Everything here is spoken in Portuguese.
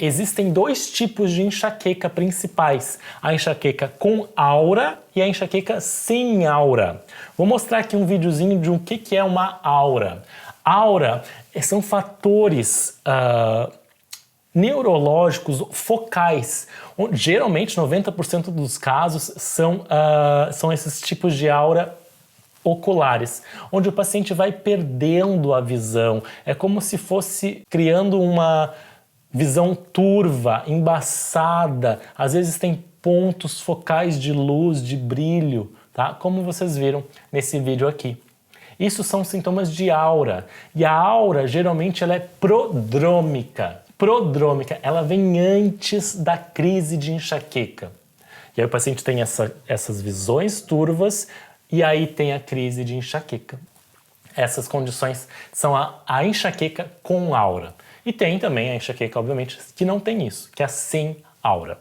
Existem dois tipos de enxaqueca principais, a enxaqueca com aura e a enxaqueca sem aura. Vou mostrar aqui um videozinho de o que é uma aura. Aura são fatores neurológicos focais. Geralmente, 90% dos casos são esses tipos de aura oculares, onde o paciente vai perdendo a visão. É como se fosse criando uma visão turva, embaçada. Às vezes tem pontos focais de luz, de brilho, tá? Como vocês viram nesse vídeo aqui. Isso são sintomas de aura. E a aura, geralmente, ela é prodrômica. Prodrômica, ela vem antes da crise de enxaqueca. E aí o paciente tem essas visões turvas e aí tem a crise de enxaqueca. Essas condições são a enxaqueca com aura. E tem também a enxaqueca, obviamente, que não tem isso, que é sem aura.